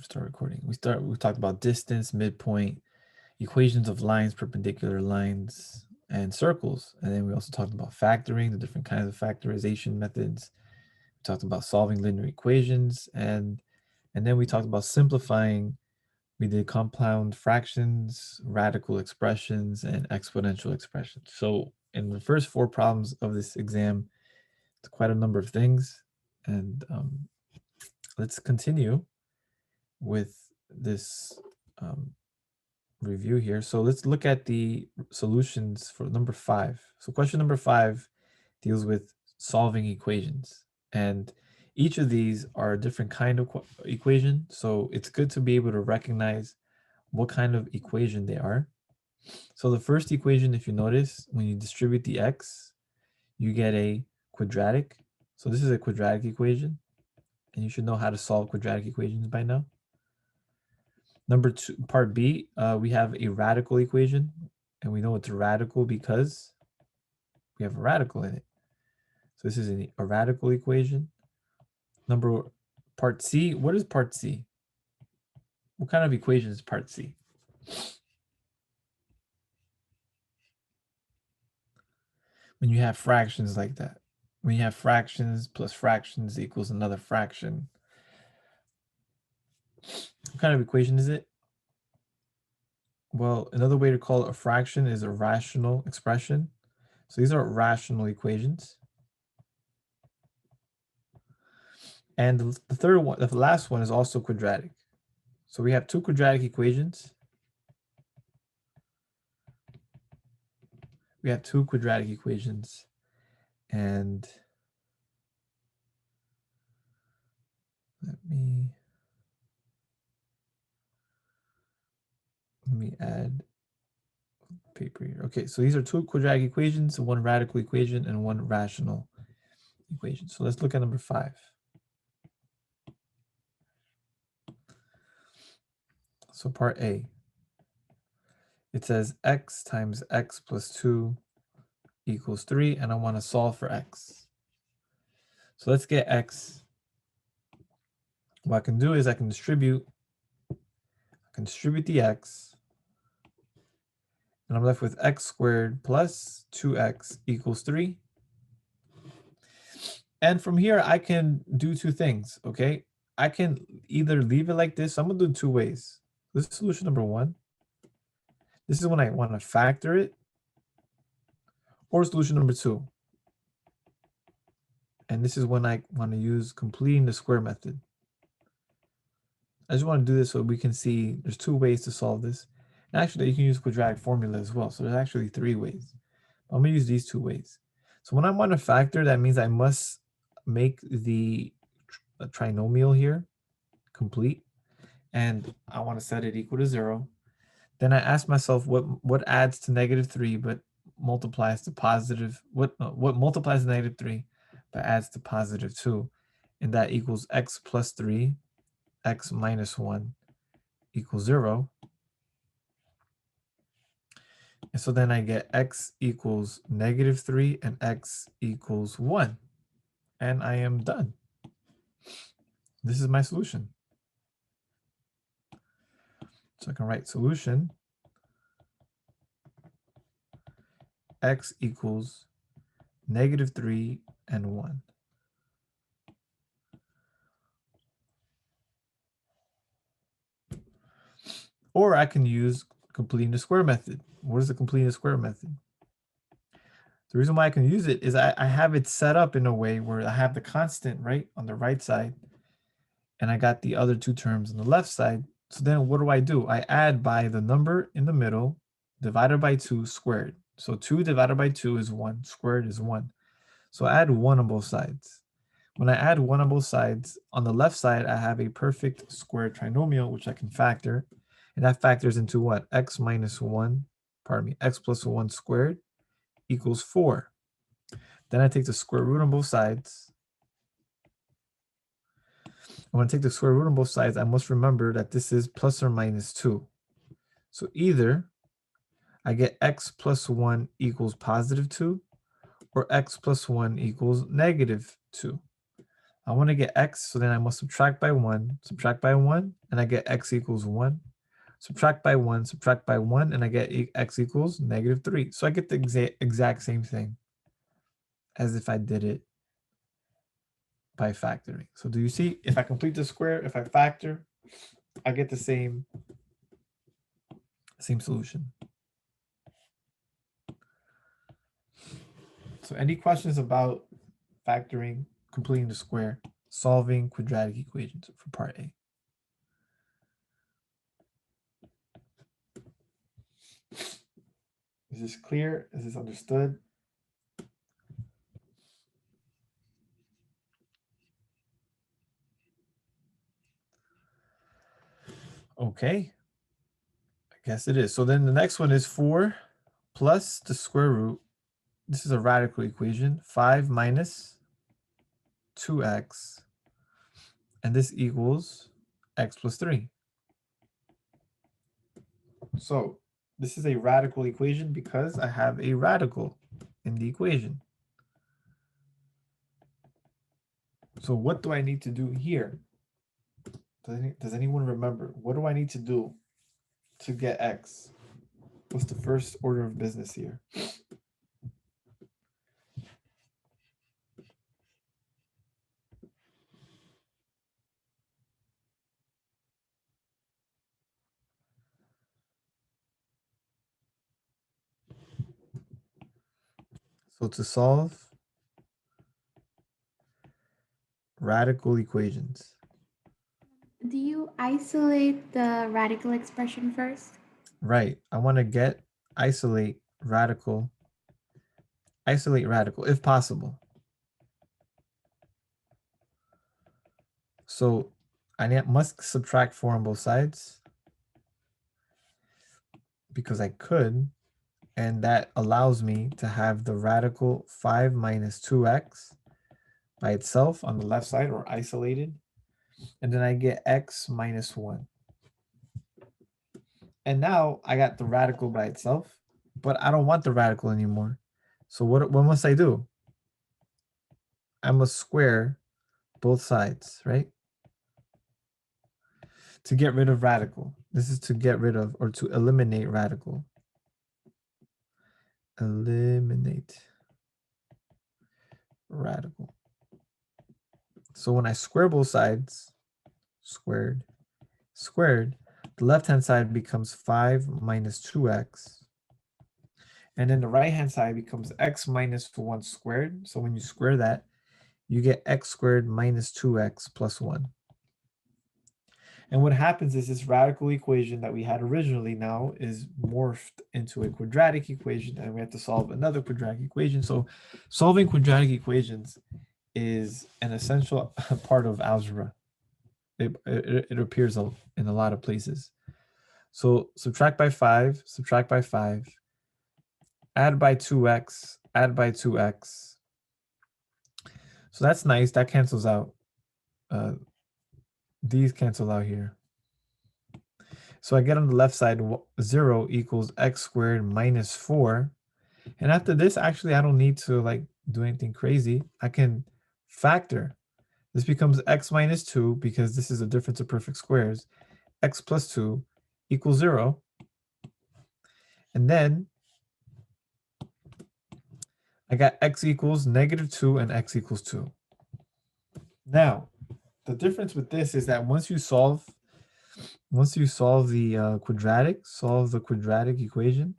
start recording. We talked about distance, midpoint, equations of lines, perpendicular lines, and circles. And then we also talked about factoring, the different kinds of factorization methods. We talked about solving linear equations, and then we talked about simplifying. We did compound fractions, radical expressions, and exponential expressions. So in the first 4 problems of this exam, it's quite a number of things. And let's continue with this review here. So let's look at the solutions for number 5. So question number 5 deals with solving equations. And each of these are a different kind of equation. So it's good to be able to recognize what kind of equation they are. So the first equation, if you notice, when you distribute the x, you get a quadratic. So this is a quadratic equation. And you should know how to solve quadratic equations by now. Number 2, part B, we have a radical equation, and we know it's radical because we have a radical in it. So this is a radical equation. Part C, what is part C? What kind of equation is part C? When you have fractions like that, when you have fractions plus fractions equals another fraction, what kind of equation is it? Well, another way to call it a fraction is a rational expression. So these are rational equations. And the third one, the last one is also quadratic. So we have 2 quadratic equations. We have 2 quadratic equations. And let me add paper here. Okay, so these are 2 quadratic equations, 1 radical equation and 1 rational equation. So let's look at number 5. So part A, it says x times x plus 2 equals 3, and I want to solve for x. So let's get x. What I can do is I can distribute the x, and I'm left with x squared plus 2x equals 3. And from here, I can do 2 things, okay? I can either leave it like this. So I'm going to do 2 ways. This is solution number 1. This is when I want to factor it. Or solution number 2. And this is when I want to use completing the square method. I just want to do this so we can see there's 2 ways to solve this. And actually, you can use quadratic formula as well. So there's actually 3 ways. I'm going to use these 2 ways. So when I want to factor, that means I must make the trinomial here complete. And I want to set it equal to 0. Then I ask myself what adds to -3 but multiplies to positive, what multiplies to -3 but adds to +2, and that equals x plus 3, x minus 1 equals 0. And so then I get x equals -3 and x equals 1. And I am done. This is my solution. So I can write solution x equals -3 and 1. Or I can use completing the square method. What is the completing the square method? The reason why I can use it is I have it set up in a way where I have the constant right on the right side, and I got the other 2 terms on the left side. So then what do? I add by the number in the middle divided by 2 squared. So 2 divided by 2 is 1, squared is 1. So I add 1 on both sides. When I add 1 on both sides, on the left side, I have a perfect square trinomial, which I can factor. And that factors into what? X minus 1, pardon me, x plus 1 squared equals 4. Then I take the square root on both sides. When I take the square root on both sides, I must remember that this is plus or minus 2. So either I get x plus 1 equals positive 2, or x plus 1 equals negative 2. I want to get x, so then I must subtract by 1, and I get x equals 1. Subtract by 1, and I get x equals -3. So I get the exact same thing as if I did it by factoring. So do you see, if I complete the square, if I factor, I get the same solution. So any questions about factoring, completing the square, solving quadratic equations for part A? Is this clear? Is this understood? Okay. I guess it is. So then the next one is 4 plus the square root. This is a radical equation. 5 minus 2x. And this equals x plus 3. So this is a radical equation because I have a radical in the equation. So what do I need to do here? Does anyone remember? What do I need to do to get x? What's the first order of business here? So to solve radical equations. Do you isolate the radical expression first? Right. I want to isolate radical if possible. So I must subtract 4 on both sides because I could, and that allows me to have the radical 5 minus 2x by itself on the left side, or isolated, and then I get x minus 1. And now I got the radical by itself, but I don't want the radical anymore. So what must I do? I must square both sides, right? To get rid of radical. This is to get rid of, or to eliminate radical. Eliminate radical. So when I square both sides, squared, the left-hand side becomes 5 minus 2x. And then the right-hand side becomes x minus 1 squared. So when you square that, you get x squared minus 2x plus 1. And what happens is this radical equation that we had originally now is morphed into a quadratic equation, and we have to solve another quadratic equation. So solving quadratic equations is an essential part of algebra. It appears in a lot of places. So subtract by 5, add by 2x, add by 2x. So that's nice. That cancels out. These cancel out here. So I get on the left side 0 equals x squared minus 4. And after this, actually, I don't need to like do anything crazy. I can factor. This becomes x minus 2 because this is a difference of perfect squares. X plus 2 equals 0. And then I got x equals -2 and x equals 2. Now, the difference with this is that once you solve the quadratic equation,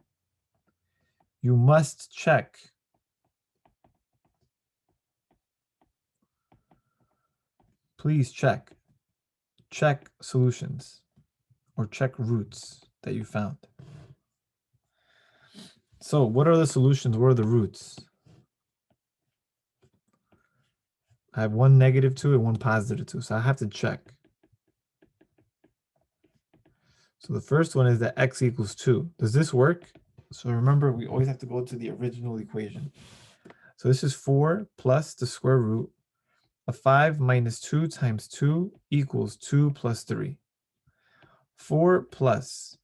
you must check. Please check solutions or check roots that you found. So what are the solutions? What are the roots? I have one -2 and one +2, so I have to check. So the first one is that x equals 2. Does this work? So remember, we always have to go to the original equation. So this is 4 plus the square root of 5 minus 2 times 2 equals 2 plus 3. 4 plus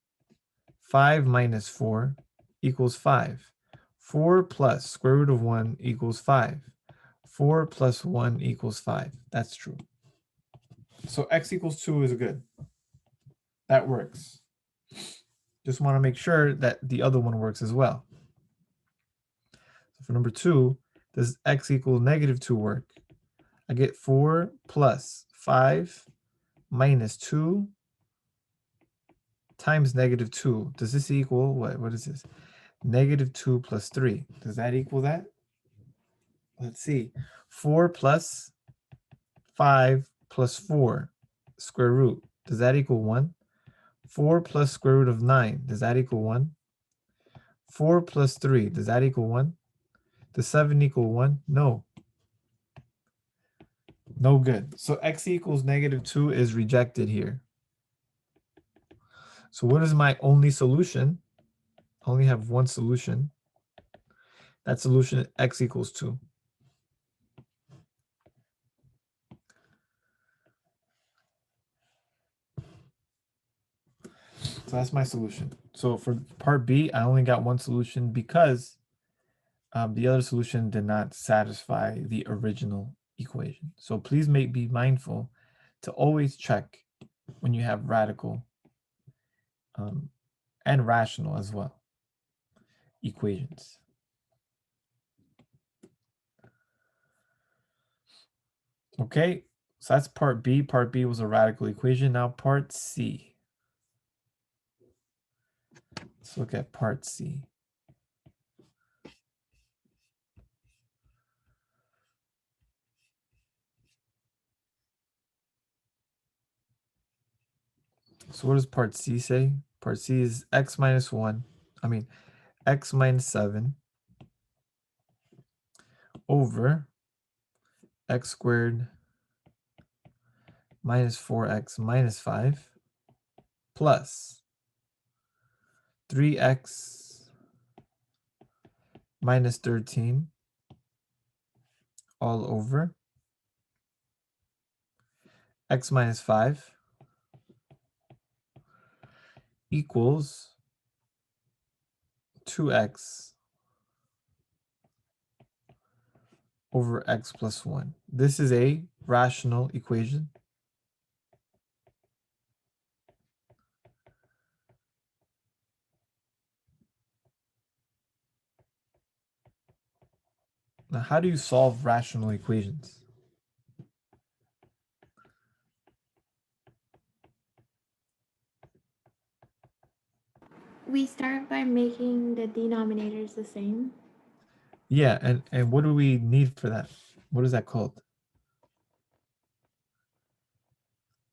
5 minus 4 equals 5. 4 plus square root of 1 equals 5. 4 plus 1 equals 5. That's true. So x equals 2 is good. That works. Just want to make sure that the other one works as well. So for number 2, does x equal negative 2 work? I get 4 plus 5 minus 2 times negative 2. Does this equal what? What is this? Negative 2 plus 3. Does that equal that? Let's see. 4 plus 5 plus 4 square root. Does that equal 1? 4 plus square root of 9. Does that equal 1? 4 plus 3. Does that equal 1? Does 7 equal 1? No. No good. So x equals negative 2 is rejected here. So what is my only solution? I only have one solution. That solution is x equals 2. So that's my solution. So for part B, I only got one solution because the other solution did not satisfy the original equation. So please be mindful to always check when you have radical and rational as well equations. Okay, so that's part B. Part B was a radical equation. Now part C. Let's look at part C. So what does part C say? Part C is x minus 1. X minus 7 over x squared minus 4x minus 5 plus 3x minus 13 all over x minus 5 equals 2x over x plus 1. This is a rational equation. Now, how do you solve rational equations? We start by making the denominators the same. Yeah, and what do we need for that? What is that called?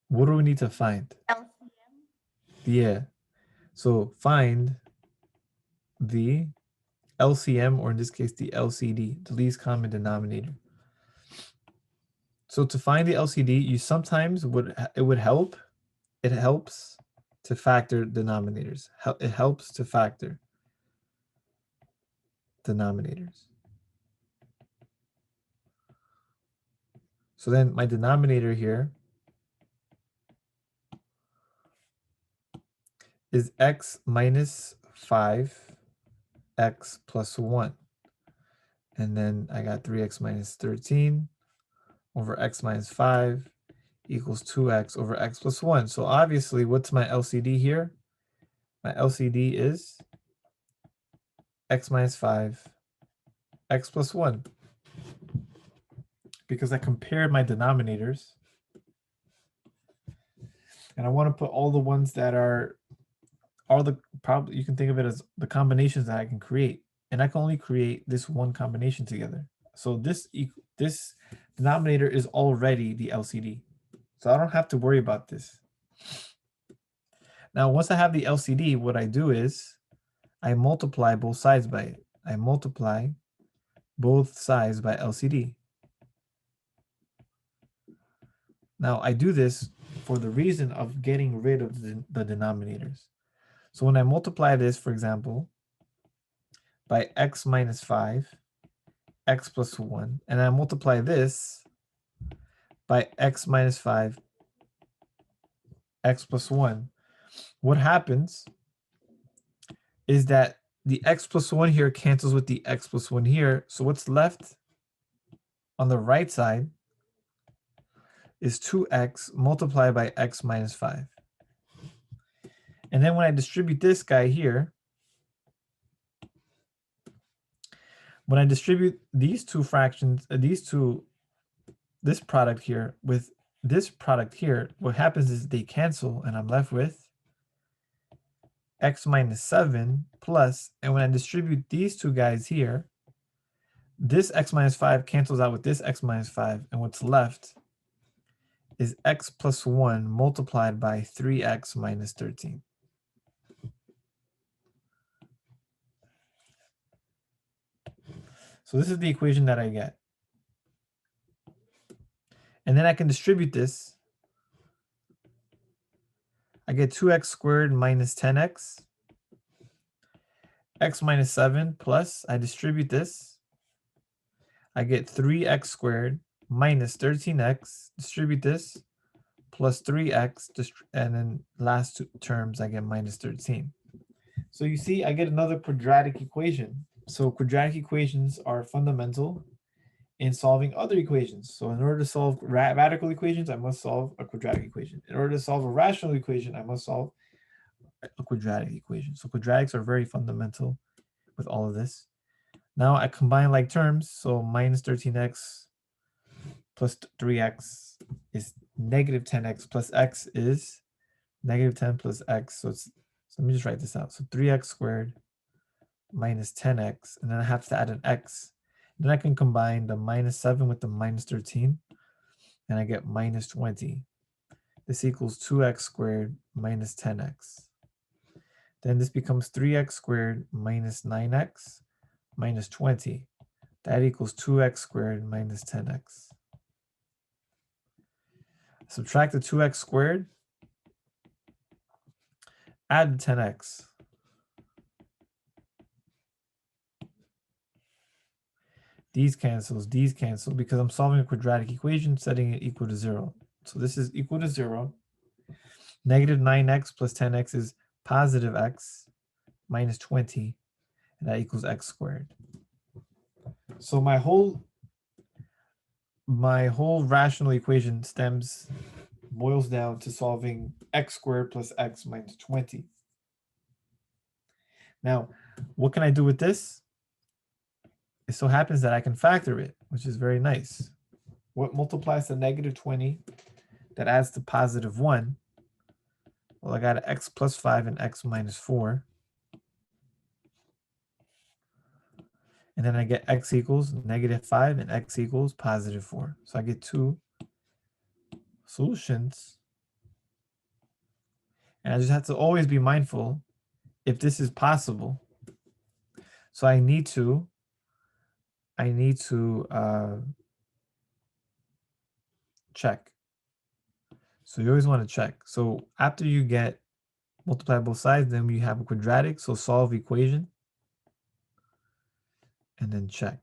What do we need to find? LCM. Yeah. So find the LCM, or in this case, the LCD, the least common denominator. So to find the LCD, you sometimes it would help. It helps to factor denominators. It helps to factor denominators. So then my denominator here is x minus 5x plus 1. And then I got 3x minus 13 over x minus 5 equals 2x over x plus 1. So obviously, what's my LCD here? My LCD is x minus 5, x plus 1. Because I compared my denominators. And I want to put all the ones that are probably, you can think of it as the combinations that I can create. And I can only create this one combination together. So this denominator is already the LCD. So I don't have to worry about this. Now, once I have the LCD, what I do is I multiply both sides by it. I multiply both sides by LCD. Now, I do this for the reason of getting rid of the denominators. So when I multiply this, for example, by x minus 5, x plus 1, and I multiply this by x minus 5, x plus 1, what happens is that the x plus 1 here cancels with the x plus 1 here. So what's left? on the right side is 2x multiplied by x minus 5. And then when I distribute this guy here, when I distribute these two fractions, this product here with this product here, what happens is they cancel and I'm left with x minus 7 plus, and when I distribute these two guys here, this x minus 5 cancels out with this x minus 5, and what's left is x plus 1 multiplied by 3x minus 13. So this is the equation that I get. And then I can distribute this. I get 2x squared minus 10x, x minus 7 plus, I distribute this. I get 3x squared minus 13x, distribute this, plus 3x, and then last two terms I get minus 13. So you see, I get another quadratic equation. So quadratic equations are fundamental in solving other equations. So in order to solve radical equations, I must solve a quadratic equation. In order to solve a rational equation, I must solve a quadratic equation. So quadratics are very fundamental with all of this. Now I combine like terms. So minus 13x plus 3x is negative 10x plus x is negative 10 plus x. So let me just write this out. So 3x squared minus 10x, and then I have to add an x. Then I can combine the minus 7 with the minus 13, and I get minus 20. This equals 2x squared minus 10x. Then this becomes 3x squared minus 9x minus 20. That equals 2x squared minus 10x. Subtract the 2x squared, add the 10x. These cancel because I'm solving a quadratic equation, setting it equal to 0. So this is equal to 0. Negative 9x plus 10x is positive x minus 20, and that equals x squared. So my whole rational equation boils down to solving x squared plus x minus 20. Now, what can I do with this? It so happens that I can factor it, which is very nice. What multiplies to negative 20 that adds to positive 1? Well, I got x plus 5 and x minus 4. And then I get x equals negative 5 and x equals positive 4. So I get two solutions. And I just have to always be mindful if this is possible. So I need to check. So you always want to check. So after you get multiply both sides, then we have a quadratic. So solve equation and then check.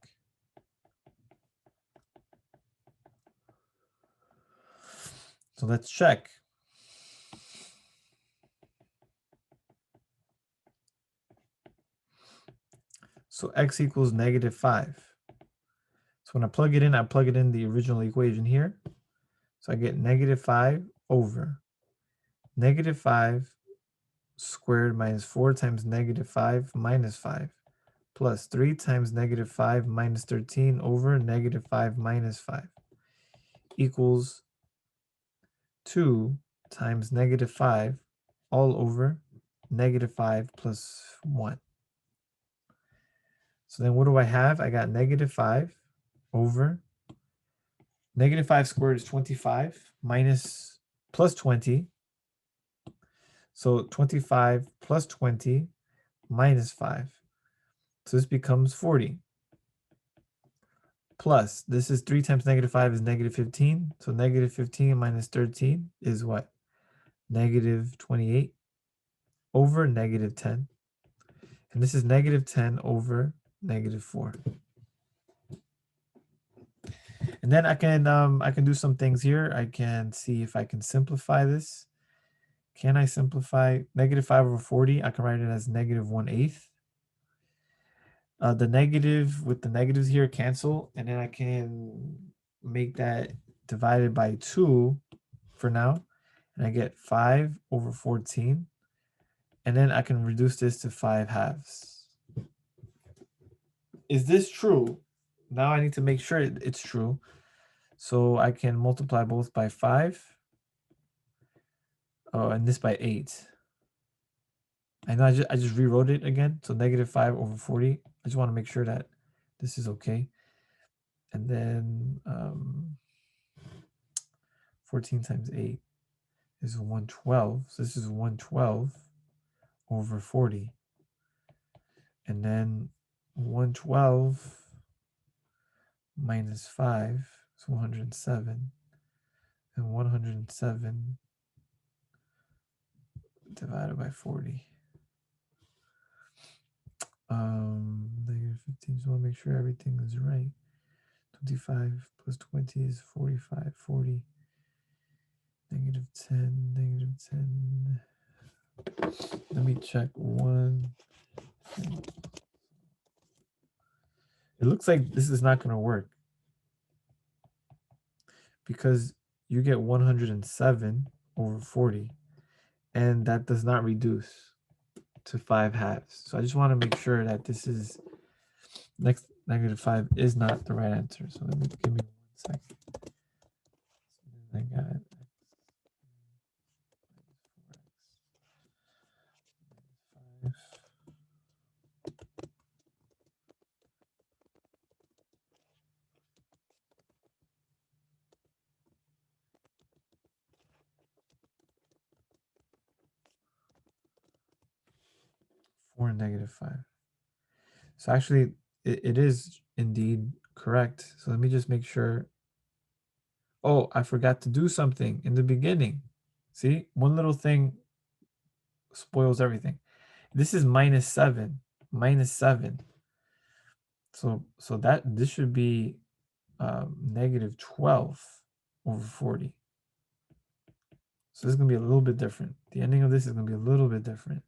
So let's check. So x equals negative 5. So when I plug it in the original equation here. So I get negative 5 over negative 5 squared minus 4 times negative 5 minus 5 plus 3 times negative 5 minus 13 over negative 5 minus 5 equals 2 times negative 5 all over negative 5 plus 1. So then what do I have? I got negative 5 over negative 5 squared is 25 minus plus 20. So 25 plus 20 minus 5. So this becomes 40. Plus, this is 3 times negative 5 is negative 15. So negative 15 minus 13 is what? Negative 28 over negative 10. And this is negative 10 over negative 4. And then I can do some things here. I can see if I can simplify this. Can I simplify negative 5 over 40? I can write it as negative 1/8. The negative with the negatives here cancel, and then I can make that divided by 2 for now, and I get 5 over 14, and then I can reduce this to 5 halves. Is this true? Now I need to make sure it's true. So I can multiply both by 5. Oh, and this by 8. I know I just rewrote it again. So negative 5 over 40. I just want to make sure that this is okay. And then 14 times 8 is 112. So this is 112 over 40. And then 112 minus 5 is 107. And 107 divided by 40. Negative 15. So I want to make sure everything is right. 25 plus 20 is 45. 40. Negative 10. Negative 10. Let me check one thing. It looks like this is not going to work because you get 107 over 40, and that does not reduce to 5 halves. So I just want to make sure that this is next negative 5 is not the right answer. So let me give me 1 second. I got x 5. 4 and negative 5. So actually, it is indeed correct. So let me just make sure. Oh, I forgot to do something in the beginning. See, one little thing spoils everything. This is minus 7. Minus 7. So that this should be negative 12 over 40. So this is going to be a little bit different. The ending of this is going to be a little bit different.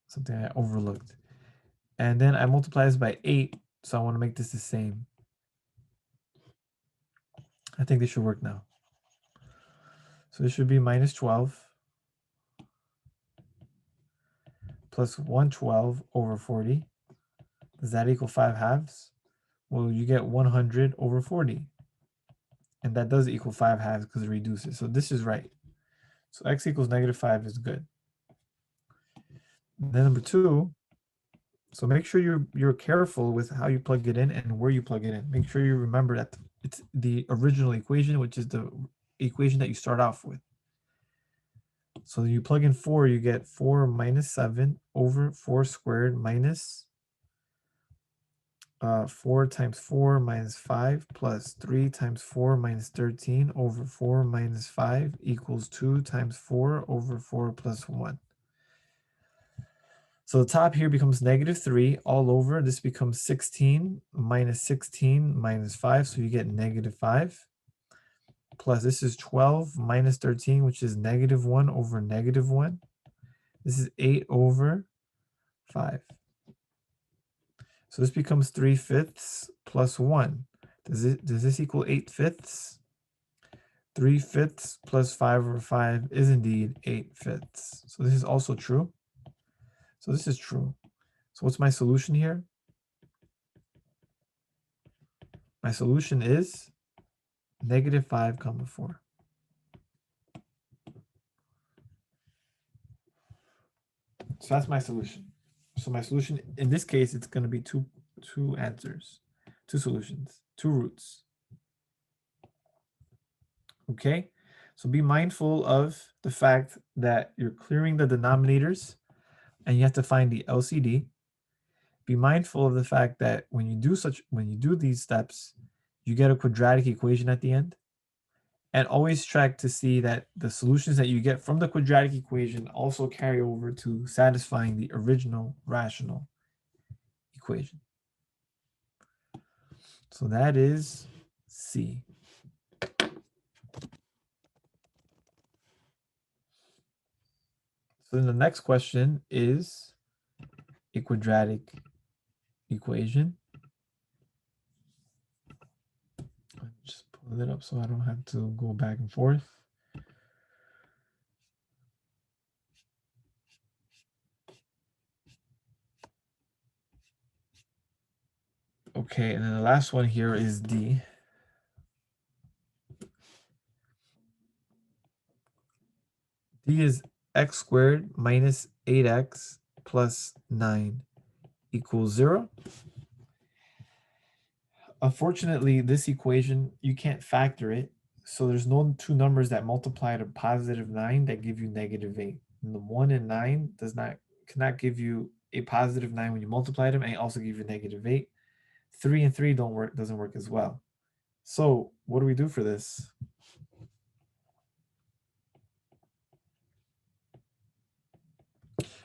Something I overlooked. And then I multiply this by 8, so I want to make this the same. I think this should work now. So this should be minus 12 plus 112 over 40. Does that equal 5 halves? Well, you get 100 over 40. And that does equal 5 halves because it reduces. So this is right. So x equals negative 5 is good. And then number 2, so make sure you're careful with how you plug it in and where you plug it in. Make sure you remember that it's the original equation, which is the equation that you start off with. So you plug in 4, you get 4 minus 7 over 4 squared minus 4 times 4 minus 5 plus 3 times 4 minus 13 over 4 minus 5 equals 2 times 4 over 4 plus 1. So the top here becomes negative 3 all over. This becomes 16 minus 5. So you get negative 5. Plus this is 12 minus 13, which is negative 1 over negative 1. This is 8 over 5. So this becomes 3/5 plus 1. Does this equal 8/5? 3/5 plus 5 over 5 is indeed 8/5. So this is also true. So this is true. So what's my solution here? My solution is negative 5 comma 4. So that's my solution. So my solution, in this case, it's going to be two answers, 2 solutions, 2 roots. Okay? So be mindful of the fact that you're clearing the denominators and you have to find the LCD. Be mindful of the fact that when you do these steps, you get a quadratic equation at the end. And always check to see that the solutions that you get from the quadratic equation also carry over to satisfying the original rational equation. So that is C. So then the next question is a quadratic equation. Just pull it up so I don't have to go back and forth. Okay, and then the last one here is D. D is x squared minus 8x plus 9 equals 0. Unfortunately, this equation, you can't factor it. So there's no two numbers that multiply to positive 9 that give you negative 8. And the 1 and 9 cannot give you a positive 9 when you multiply them, and it also give you negative 8. 3 and 3 doesn't work as well. So what do we do for this?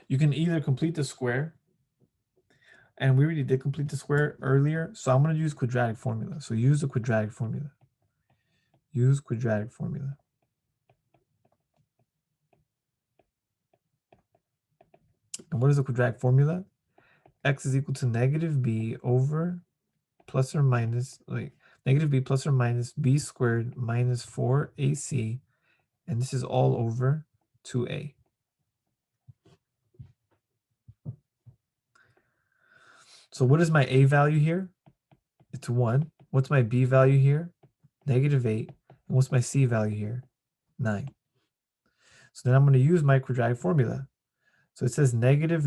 You can either complete the square, and we already did complete the square earlier, so I'm going to use quadratic formula. So use the quadratic formula. Use quadratic formula. And what is the quadratic formula? X is equal to negative b over plus or minus, negative b plus or minus b squared minus 4ac, and this is all over 2a. So what is my a value here? It's 1. What's my b value here? Negative 8. And what's my c value here? 9. So then I'm going to use my quadratic formula. So it says negative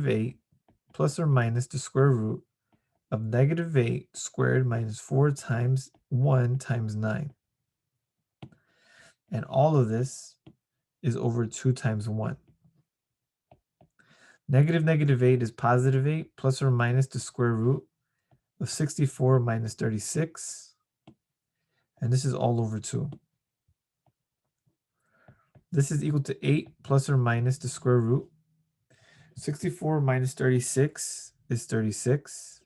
8 plus or minus the square root of negative 8 squared minus 4 times 1 times 9. And all of this is over 2 times 1. Negative 8 is positive 8 plus or minus the square root of 64 minus 36. And this is all over 2. This is equal to 8 plus or minus the square root. 64 minus 36 is 36.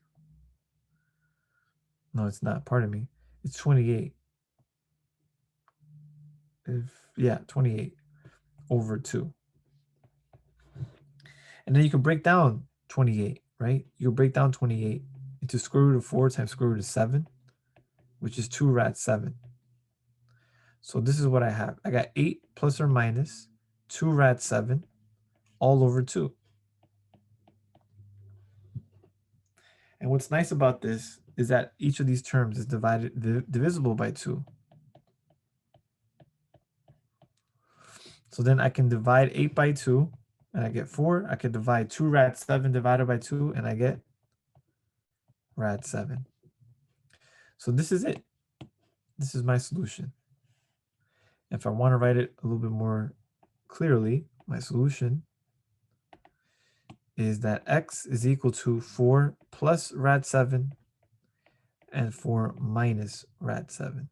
No, it's not. Pardon me. It's 28. 28 over 2. And then you can break down 28, right? You can break down 28 into square root of 4 times square root of 7, which is 2 rad 7. So this is what I have. I got 8 plus or minus 2 rad 7 all over 2. And what's nice about this is that each of these terms is divisible by 2. So then I can divide 8 by 2, and I get 4. I can divide 2 rad 7 divided by 2, and I get rad 7. So this is it. This is my solution. If I want to write it a little bit more clearly, my solution is that x is equal to 4 plus rad 7 and 4 minus rad 7.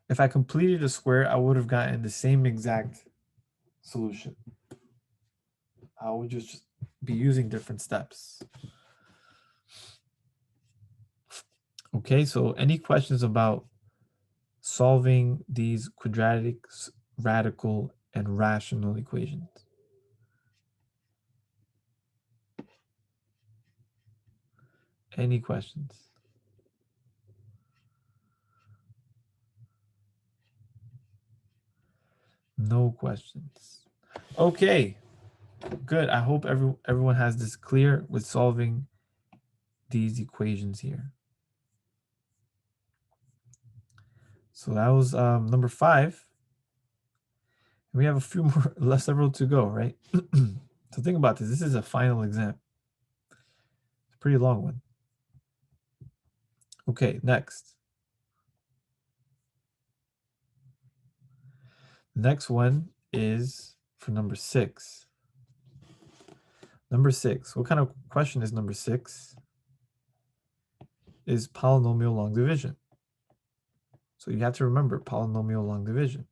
If I completed a square, I would have gotten the same exact solution. I would just be using different steps. Okay, so any questions about solving these quadratic, radical, and rational equations? Any questions? No questions. Okay, good. I hope everyone has this clear with solving these equations here. So that was number 5. We have a few more, several to go, right? So think about this. This is a final exam. It's a pretty long one. Okay, next. The next one is for number 6. Number 6. What kind of question is number 6? Is polynomial long division. So you have to remember polynomial long division.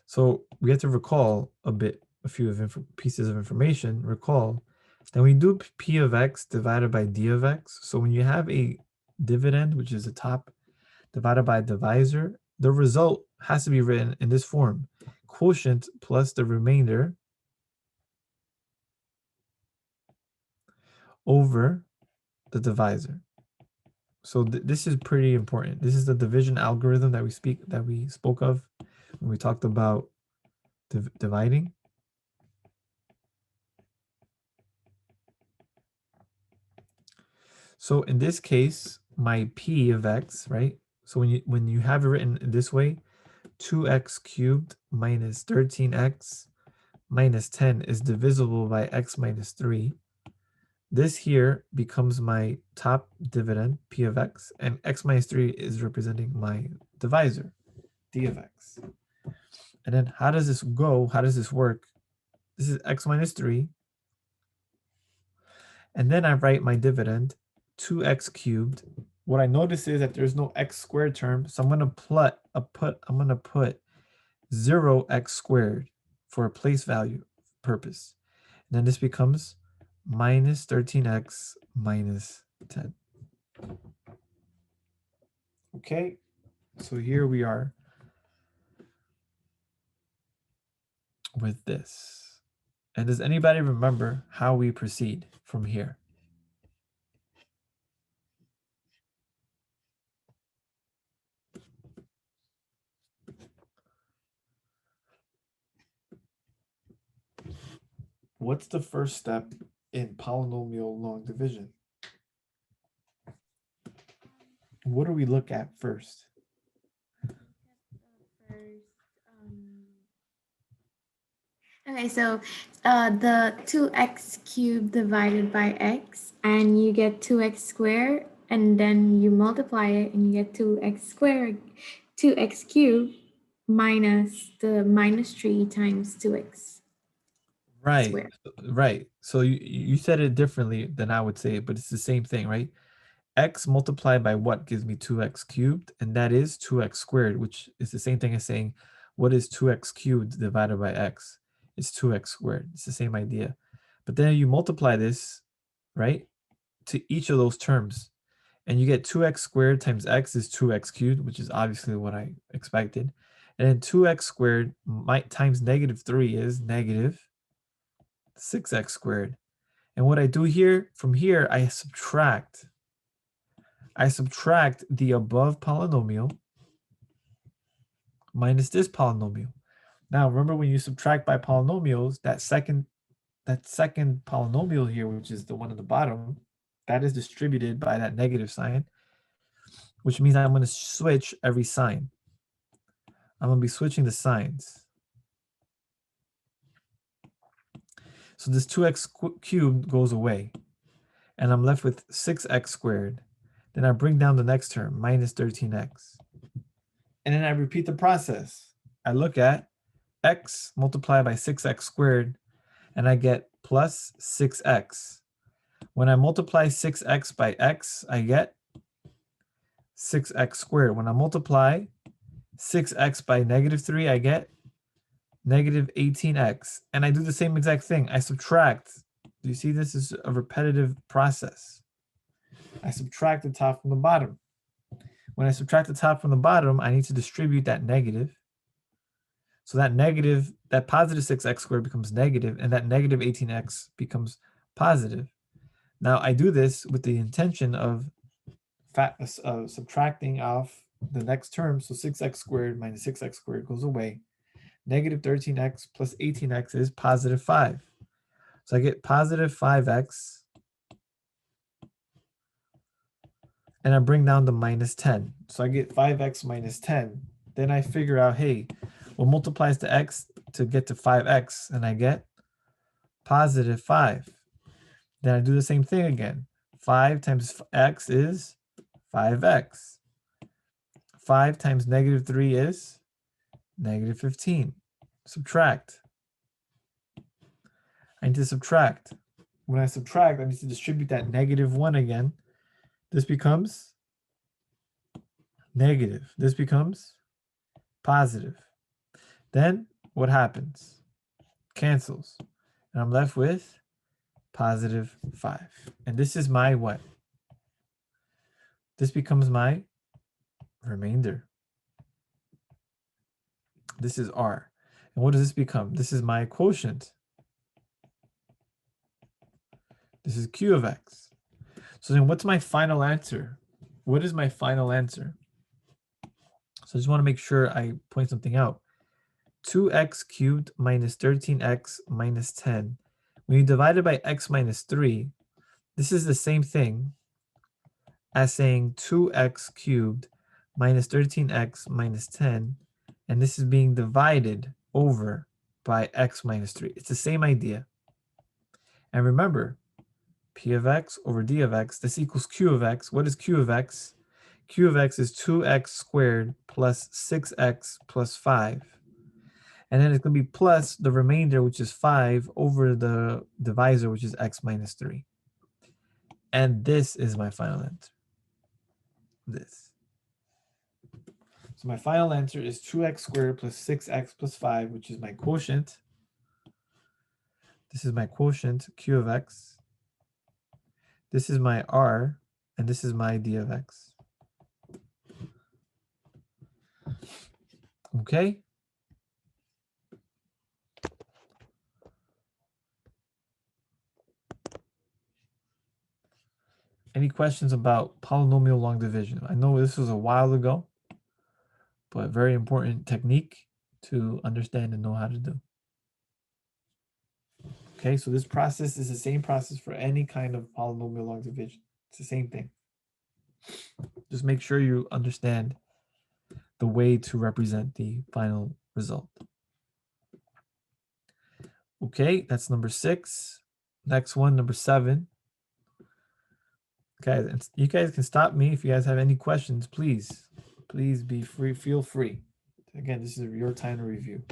So we have to recall a few pieces of information. Recall Then we do p of x divided by d of x. So when you have a dividend, which is the top, divided by a divisor, the result has to be written in this form: quotient plus the remainder over the divisor. So this is pretty important. This is the division algorithm that we spoke of when we talked about dividing. So in this case, my p of x, right? So when you have it written this way, 2x cubed minus 13x minus 10 is divisible by x minus 3. This here becomes my top dividend, p of x, and x minus 3 is representing my divisor, d of x. And then how does this go? How does this work? This is x minus 3. And then I write my dividend, 2x cubed. What I notice is that there's no x squared term, so I'm going to put 0x squared for a place value purpose. And then this becomes minus 13x minus 10. Okay, so here we are with this. And does anybody remember how we proceed from here? What's the first step in polynomial long division? What do we look at first? Okay, so the 2x cubed divided by x, and you get 2x squared, and then you multiply it, and you get 2x squared, 2x cubed minus the minus 3 times 2x Right, squared. right. So you said it differently than I would say it, but it's the same thing, right? X multiplied by what gives me 2x cubed, and that is 2x squared, which is the same thing as saying, what is 2x cubed divided by x? It's 2x squared. It's the same idea. But then you multiply this, right, to each of those terms, and you get 2x squared times x is 2x cubed, which is obviously what I expected. And then 2x squared times negative 3 is negative 6x squared. And what I do here, from here, I subtract the above polynomial minus this polynomial. Now, remember when you subtract by polynomials, that second polynomial here, which is the one at the bottom, that is distributed by that negative sign, which means I'm going to switch every sign. I'm going to be switching the signs. So this 2x cubed goes away, and I'm left with 6x squared. Then I bring down the next term, minus 13x. And then I repeat the process. I look at x multiplied by 6x squared, and I get plus 6x. When I multiply 6x by x, I get 6x squared. When I multiply 6x by negative 3, I get negative 18x. And I do the same exact thing. I subtract. Do you see this is a repetitive process? I subtract the top from the bottom. When I subtract the top from the bottom, I need to distribute that negative. So that positive 6x squared becomes negative, and that negative 18x becomes positive. Now I do this with the intention of subtracting off the next term. So 6x squared minus 6x squared goes away. Negative 13x plus 18x is positive 5. So I get positive 5x, and I bring down the minus 10. So I get 5x minus 10. Then I figure out, hey, what multiplies to x to get to 5x, and I get positive 5. Then I do the same thing again. 5 times x is 5x. 5 times negative 3 is negative 15. Subtract. I need to subtract. When I subtract, I need to distribute that negative 1 again. This becomes negative. This becomes positive. Then what happens? Cancels. And I'm left with positive 5. And this is my what? This becomes my remainder. This is r. And what does this become? This is my quotient. This is q of x. So then what's my final answer? What is my final answer? So I just want to make sure I point something out. 2x cubed minus 13x minus 10. When you divide it by x minus 3, this is the same thing as saying 2x cubed minus 13x minus 10, and this is being divided over by x minus 3. It's the same idea. And remember, p of x over d of x, this equals q of x. What is q of x? Q of x is 2x squared plus 6x plus 5. And then it's going to be plus the remainder, which is 5, over the divisor, which is x minus 3. And this is my final answer. This. So my final answer is 2x squared plus 6x plus 5, which is my quotient. This is my quotient, q of x. This is my r, and this is my d of x. Okay? Any questions about polynomial long division? I know this was a while ago, but very important technique to understand and know how to do. Okay, so this process is the same process for any kind of polynomial long division. It's the same thing. Just make sure you understand the way to represent the final result. Okay, that's number 6. Next one, number 7. Okay, you guys can stop me if you guys have any questions, please. Please be free, feel free. Again, this is your time to review.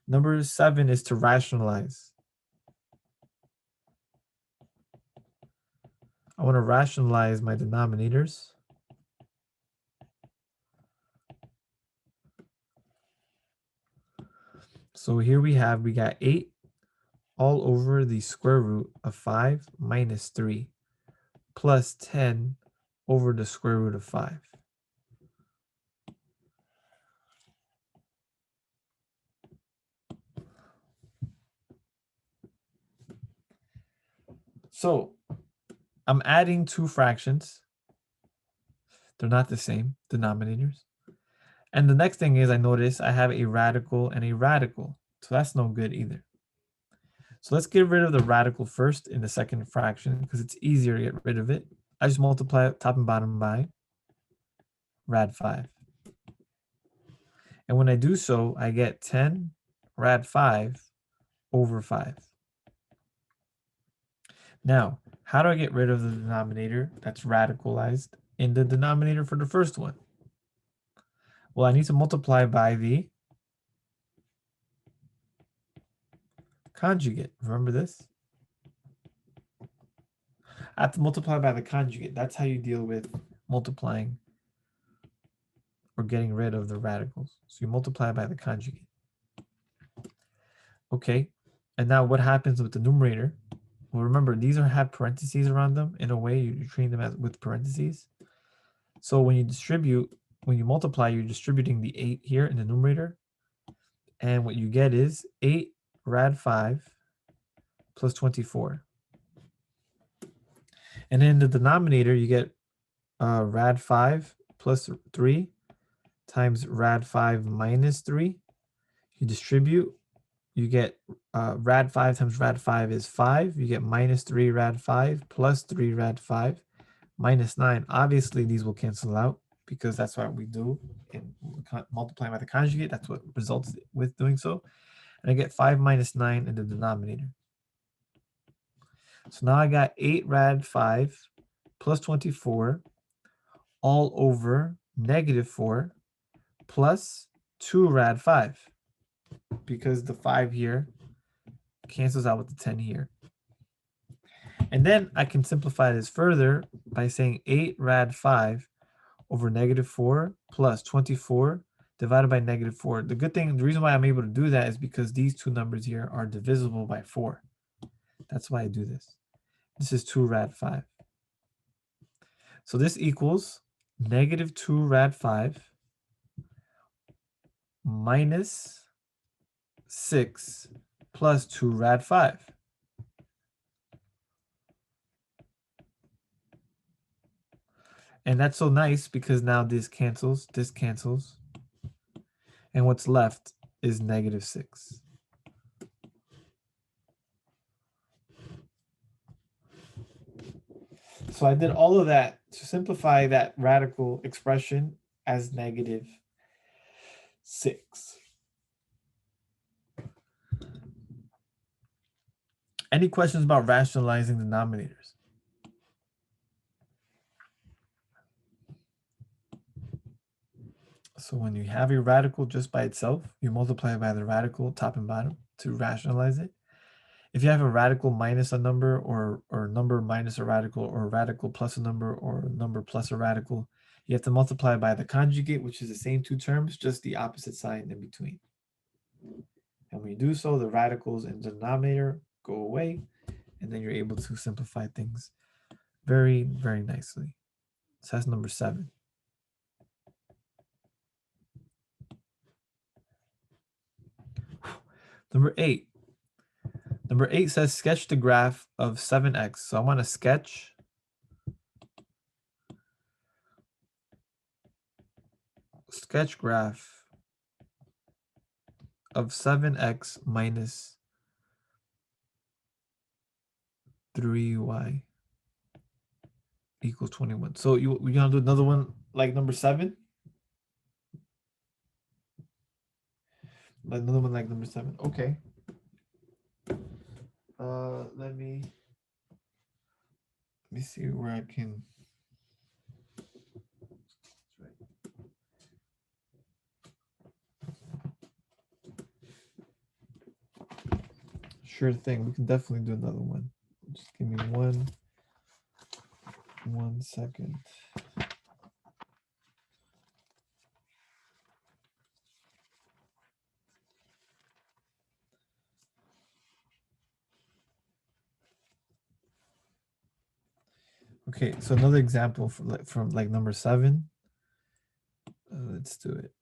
Number 7 is to rationalize. I want to rationalize my denominators. So here we got 8 all over the square root of 5 minus 3 plus 10 over the square root of 5. So I'm adding two fractions. They're not the same denominators. And the next thing is I notice I have a radical and a radical. So that's no good either. So let's get rid of the radical first in the second fraction because it's easier to get rid of it. I just multiply top and bottom by rad 5. And when I do so, I get 10 rad 5 over 5. Now, how do I get rid of the denominator that's radicalized in the denominator for the first one? Well, I need to multiply by the conjugate. Remember this? I have to multiply by the conjugate. That's how you deal with multiplying or getting rid of the radicals. So you multiply by the conjugate. Okay, and now what happens with the numerator? Well, remember, these have parentheses around them. In a way, you treat them as with parentheses. So when you multiply, you're distributing the 8 here in the numerator. And what you get is 8 rad 5 plus 24. And in the denominator, you get rad 5 plus 3 times rad 5 minus 3. You distribute, you get rad 5 times rad 5 is 5. You get minus 3 rad 5 plus 3 rad 5 minus 9. Obviously, these will cancel out because that's what we do in multiplying by the conjugate. That's what results with doing so. And I get 5 minus 9 in the denominator. So now I got 8 rad 5 plus 24 all over negative 4 plus 2 rad 5 because the 5 here cancels out with the 10 here. And then I can simplify this further by saying 8 rad 5 over negative 4 plus 24 divided by negative 4. The good thing, the reason why I'm able to do that is because these two numbers here are divisible by 4. That's why I do this. This is 2 rad 5. So this equals negative 2 rad 5 minus 6 plus 2 rad 5. And that's so nice because now this cancels, and what's left is negative 6. So I did all of that to simplify that radical expression as negative 6. Any questions about rationalizing denominators? So when you have a radical just by itself, you multiply by the radical top and bottom to rationalize it. If you have a radical minus a number, or number minus a radical, or a radical plus a number, or a number plus a radical, you have to multiply by the conjugate, which is the same two terms, just the opposite sign in between. And when you do so, the radicals in the denominator go away, and then you're able to simplify things very, very nicely. So that's number 7. Number 8. Number 8 says sketch the graph of 7x. So I want to sketch graph of 7x minus 3y equals 21. So you gonna do another one like number 7? Like another one like number 7. Okay. Let me see where I can. Sure thing. We can definitely do another one. Just give me one second. Okay, so another example from like number 7. Let's do it.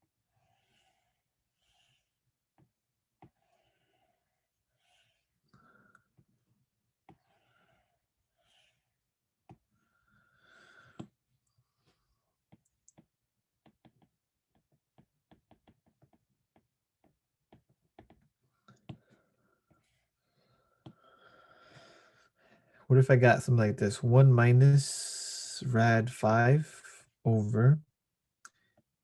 What if I got something like this? 1 minus rad 5 over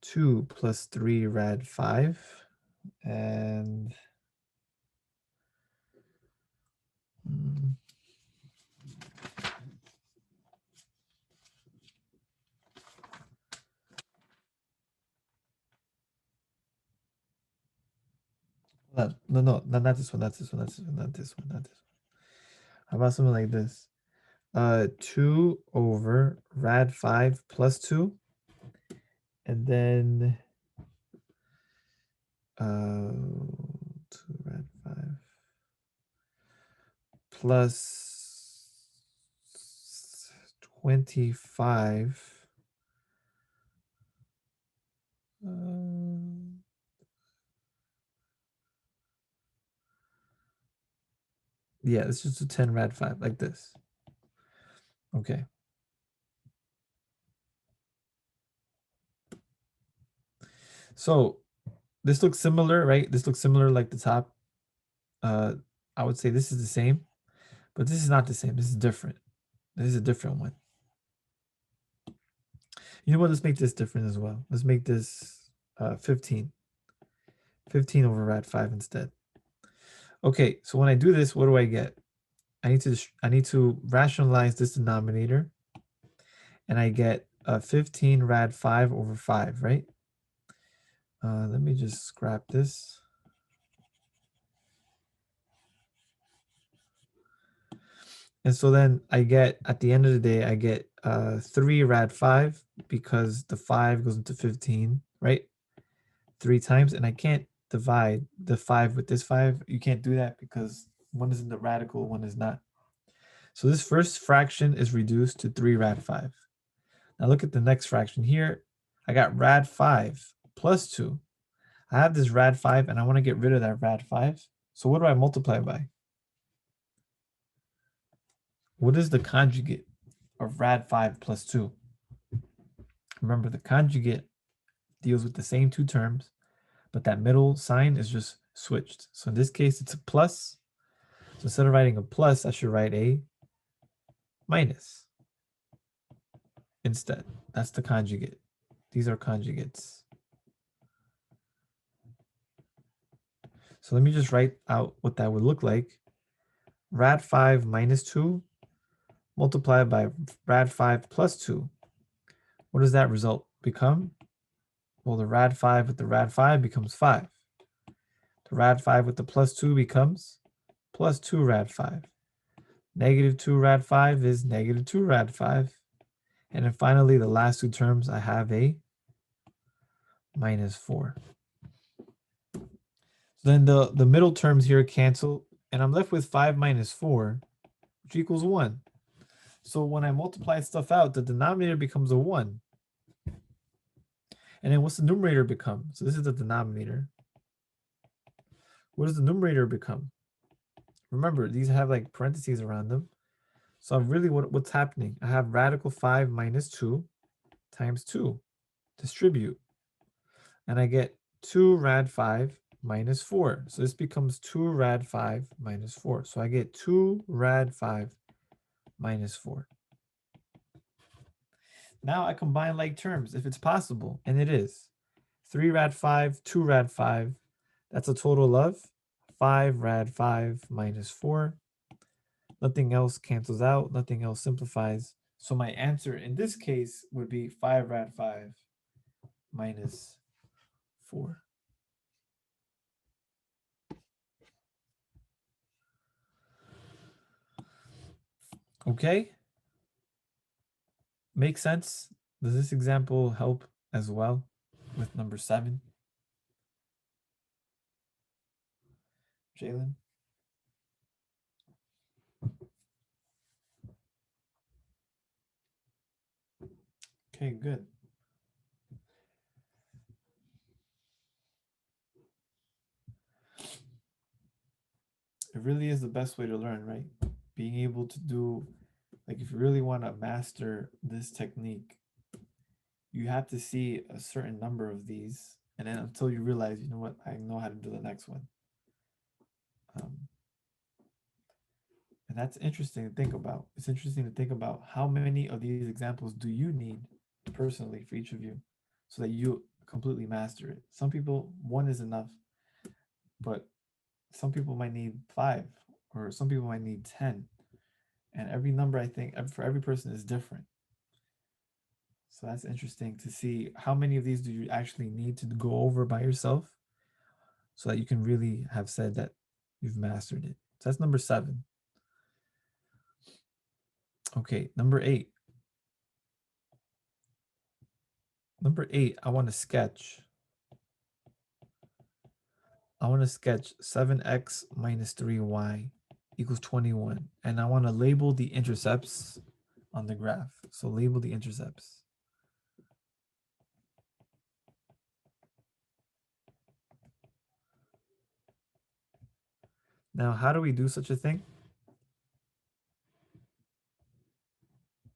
2 plus 3 rad 5, and no, not this one, not this one. How about something like this? 2 over rad 5 plus 2, and then 2 rad 5 plus 25. Yeah, let's just do 10 rad 5 like this. Okay. So this looks similar, right? This looks similar like the top. I would say this is the same, but this is not the same. This is different. This is a different one. You know what? Let's make this different as well. Let's make this 15. 15 over rad 5 instead. Okay, so when I do this, what do I get? I need to rationalize this denominator, and I get 15 rad 5 over 5, right? Let me just scrap this. And so then I get, at the end of the day, I get 3 rad 5 because the 5 goes into 15, right? 3 times, and I can't divide the 5 with this 5. You can't do that because one is in the radical, one is not. So this first fraction is reduced to 3 rad 5. Now look at the next fraction here. I got rad 5 plus 2. I have this rad 5 and I want to get rid of that rad 5. So what do I multiply by? What is the conjugate of rad 5 plus 2? Remember, the conjugate deals with the same two terms, but that middle sign is just switched. So in this case, it's a plus. So instead of writing a plus, I should write a minus instead. That's the conjugate. These are conjugates. So let me just write out what that would look like. Rad 5 minus 2 multiplied by rad 5 plus 2. What does that result become? Well, the rad 5 with the rad 5 becomes 5. The rad 5 with the plus 2 becomes plus 2 rad 5. Negative 2 rad 5 is negative 2 rad 5. And then finally, the last two terms, I have a minus 4. So then the middle terms here cancel, and I'm left with 5 minus 4, which equals 1. So when I multiply stuff out, the denominator becomes a 1. And then what's the numerator become? So this is the denominator. What does the numerator become? Remember, these have like parentheses around them. So really what's happening? I have radical 5 minus 2 times 2. Distribute. And I get 2 rad 5 minus 4. So this becomes 2 rad 5 minus 4. So I get 2 rad 5 minus 4. Now I combine like terms if it's possible, and it is. 3 rad 5, 2 rad 5. That's a total of 5 rad 5 minus 4. Nothing else cancels out. Nothing else simplifies. So my answer in this case would be 5 rad 5 minus 4. Okay? Makes sense? Does this example help as well with number 7? Jalen? Okay, good. It really is the best way to learn, right? Being able to do, like, if you really want to master this technique, you have to see a certain number of these, and then until you realize, you know what, I know how to do the next one. And that's interesting to think about. It's interesting to think about how many of these examples do you need personally for each of you so that you completely master it. Some people, one is enough, but some people might need 5, or some people might need 10. And every number, I think, for every person is different. So that's interesting to see how many of these do you actually need to go over by yourself so that you can really have said that you've mastered it. So that's number 7. Okay, number 8. Number 8, I want to sketch 7x minus 3y equals 21. And I want to label the intercepts on the graph. So label the intercepts. Now, how do we do such a thing?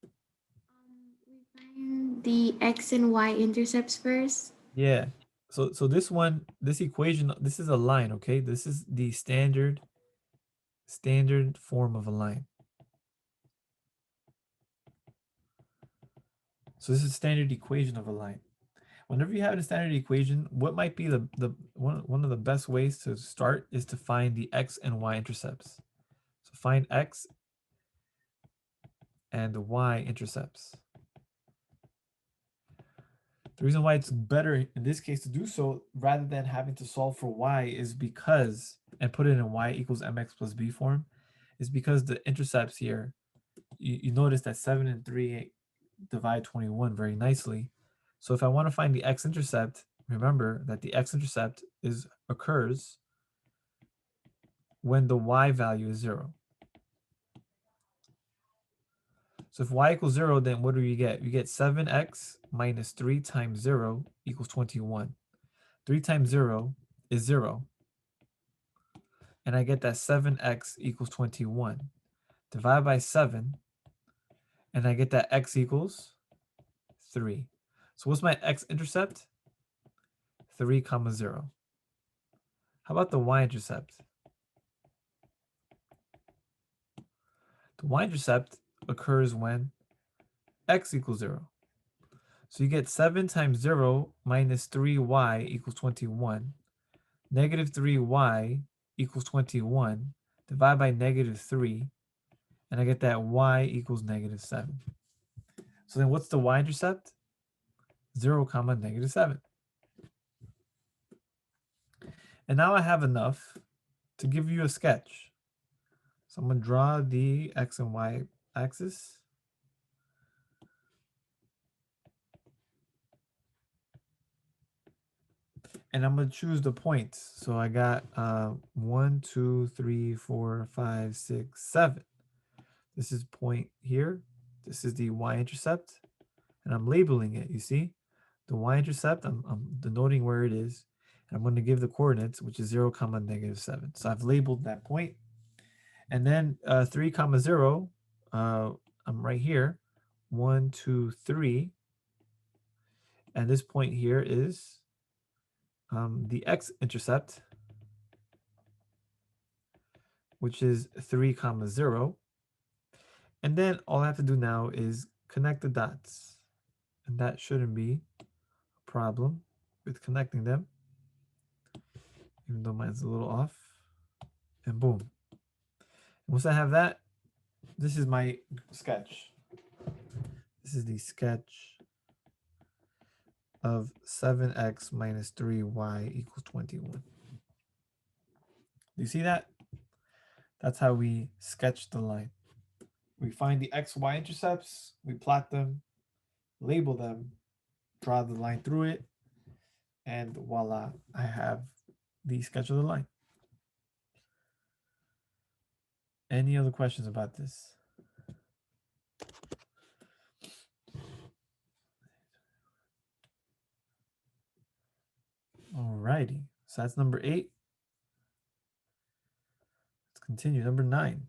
We find the x and y intercepts first. Yeah. So this one, this equation, this is a line, okay? This is the standard form of a line. So this is a standard equation of a line. Whenever you have a standard equation, what might be the one of the best ways to start is to find the x and y intercepts. So find x and the y intercepts. The reason why it's better in this case to do so rather than having to solve for y is because, and put it in y equals mx plus b form, is because the intercepts here, you notice that 7 and 3 divide 21 very nicely. So if I want to find the x-intercept, remember that the x-intercept occurs when the y value is 0. So if y equals 0, then what do you get? You get 7x minus 3 times 0 equals 21. 3 times 0 is 0. And I get that 7x equals 21. Divide by 7, and I get that x equals 3. So what's my x-intercept? 3 comma 0. How about the y-intercept? The y-intercept occurs when x equals 0. So you get 7 times 0 minus 3y equals 21. Negative 3y equals 21. Divide by negative 3, and I get that y equals negative 7. So then what's the y-intercept? 0 comma negative 7. And now I have enough to give you a sketch. So I'm going to draw the x and y axis. And I'm going to choose the points. So I got 1, 2, 3, 4, 5, 6, 7. This is point here. This is the y-intercept. And I'm labeling it, you see? The y-intercept, I'm denoting where it is. And I'm going to give the coordinates, which is 0 comma negative 7. So I've labeled that point. And then 3 comma 0, I'm right here. 1, 2, 3. And this point here is the x-intercept, which is 3 comma 0. And then all I have to do now is connect the dots. And that shouldn't be a problem with connecting them, even though mine's a little off. And boom. Once I have that, this is my sketch. This is the sketch of 7x minus 3y equals 21. Do you see that? That's how we sketch the line. We find the x, y intercepts, we plot them, label them, draw the line through it, and voila, I have the sketch of the line. Any other questions about this? Alrighty, so that's number 8. Let's continue. Number 9.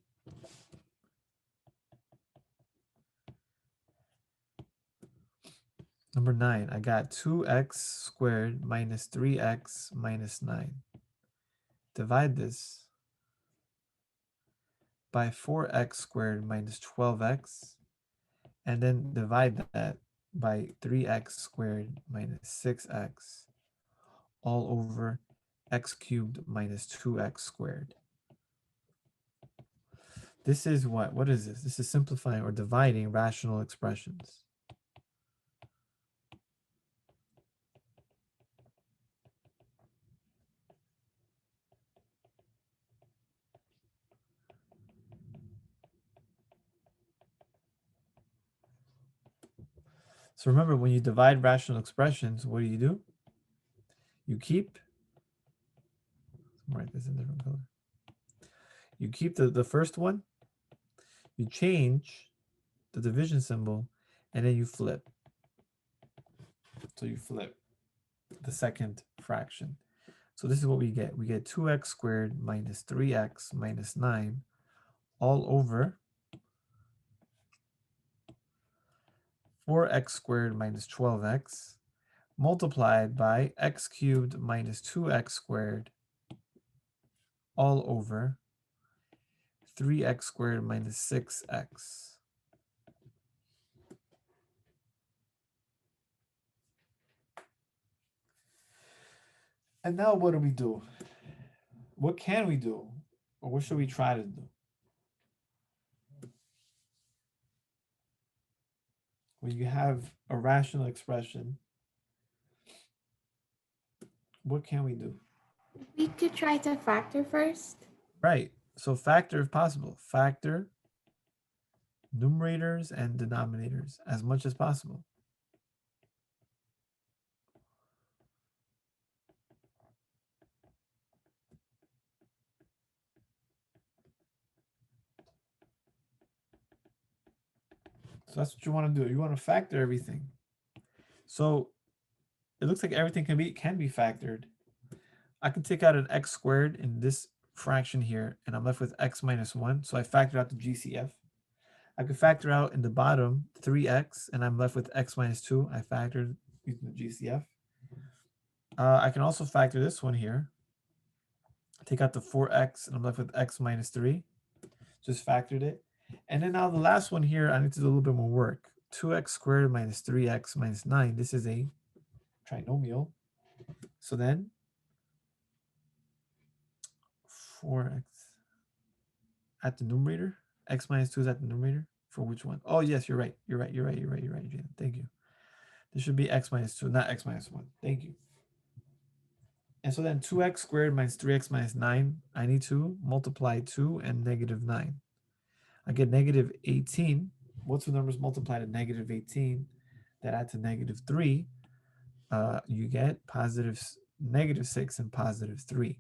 Number 9, I got 2x squared minus 3x minus 9. Divide this by 4x squared minus 12x, and then divide that by 3x squared minus 6x, all over x cubed minus 2x squared. This is what? What is this? This is simplifying or dividing rational expressions. So remember, when you divide rational expressions, what do? You keep, write this in a different color. You keep the first one, you change the division symbol, and then you flip. So you flip the second fraction. So this is what we get. We get 2x squared minus 3x minus 9 all over 4x squared minus 12x multiplied by x cubed minus 2x squared all over 3x squared minus 6x. And now what do? What can we do? Or what should we try to do? When you have a rational expression, what can we do? We could try to factor first. Right. So factor if possible. Factor numerators and denominators as much as possible. So that's what you want to do. You want to factor everything. So it looks like everything can be factored. I can take out an x squared in this fraction here, and I'm left with x minus 1. So I factored out the GCF. I could factor out in the bottom 3x, and I'm left with x minus 2. I factored using the GCF. I can also factor this one here. Take out the 4x, and I'm left with x minus 3. Just factored it. And then now the last one here, I need to do a little bit more work. 2x squared minus 3x minus 9. This is a trinomial. So then 4x at the numerator. X minus 2 is at the numerator. For which one? Oh, yes, you're right. You're right. You're right. You're right. You're right, Jane. Thank you. This should be x minus 2, not x minus 1. Thank you. And so then 2x squared minus 3x minus 9, I need to multiply 2 and negative 9. I get negative 18. What's the numbers multiplied to negative 18 that add to negative 3? You get positive negative 6 and positive 3.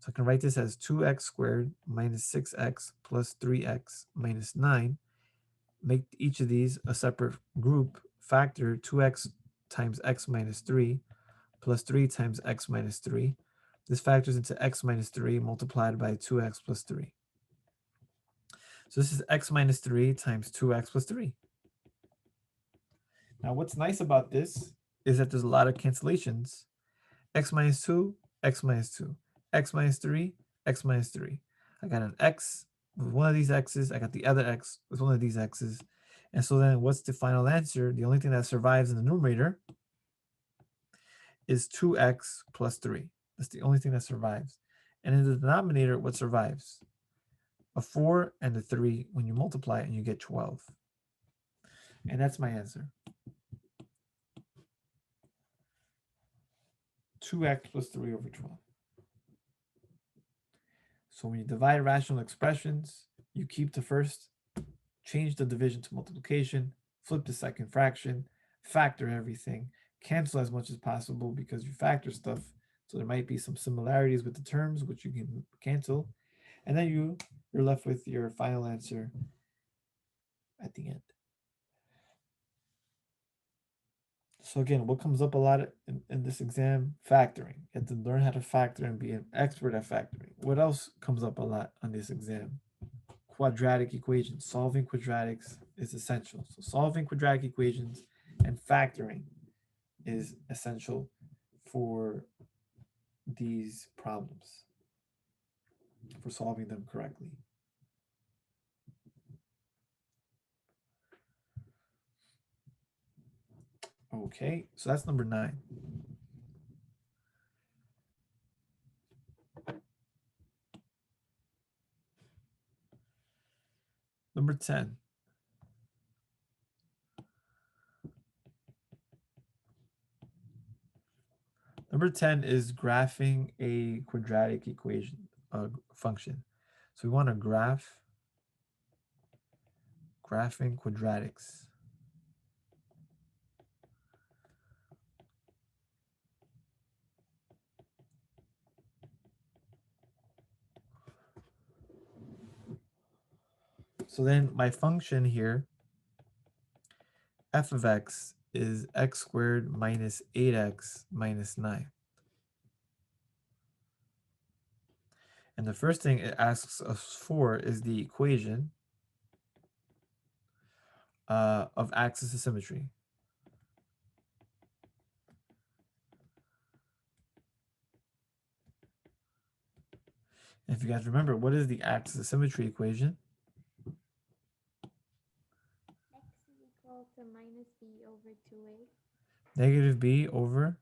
So I can write this as 2x squared minus 6x plus 3x minus 9. Make each of these a separate group. Factor 2x times x minus 3 plus 3 times x minus 3. This factors into x minus 3 multiplied by 2x plus 3. So this is x minus 3 times 2x plus 3. Now what's nice about this is that there's a lot of cancellations. X minus 2, x minus 2, x minus 3, x minus 3. I got an x with one of these x's. I got the other x with one of these x's. And so then what's the final answer? The only thing that survives in the numerator is 2x plus 3. That's the only thing that survives. And in the denominator, what survives? A 4 and a 3 when you multiply it, and you get 12. And that's my answer. 2x plus 3 over 12. So when you divide rational expressions, you keep the first, change the division to multiplication, flip the second fraction, factor everything, cancel as much as possible because you factor stuff. So there might be some similarities with the terms, which you can cancel. And then you're left with your final answer at the end. So again, what comes up a lot in this exam? Factoring. You have to learn how to factor and be an expert at factoring. What else comes up a lot on this exam? Quadratic equations. Solving quadratics is essential. So solving quadratic equations and factoring is essential for these problems, for solving them correctly. Okay, so that's number 9. Number 10. Number 10 is graphing a quadratic equation function. So we want to graphing quadratics. So then my function here, f of x, is x squared minus 8x minus 9. And the first thing it asks us for is the equation of axis of symmetry. And if you guys remember, what is the axis of symmetry equation? X is equal to minus b over 2a. Negative b over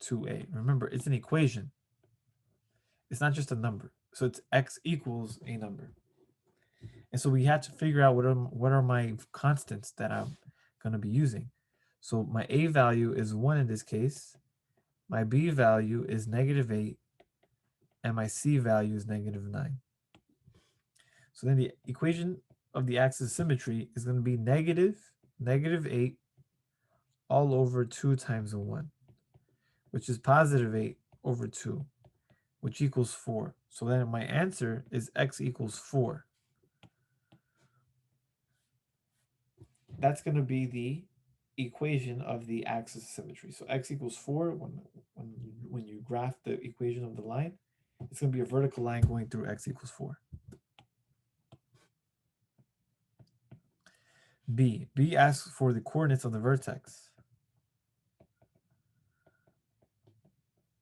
2a. Remember, it's an equation. It's not just a number. So it's x equals a number. And so we had to figure out what are my constants that I'm going to be using. So my a value is 1 in this case. My b value is negative 8. And my c value is negative 9. So then the equation of the axis of symmetry is going to be negative 8 all over 2 times a 1, which is positive 8 over 2, which equals 4. So then my answer is x equals 4. that's going to be the equation of the axis of symmetry. So x equals 4, when you graph the equation of the line, it's going to be a vertical line going through x equals 4. B asks for the coordinates of the vertex.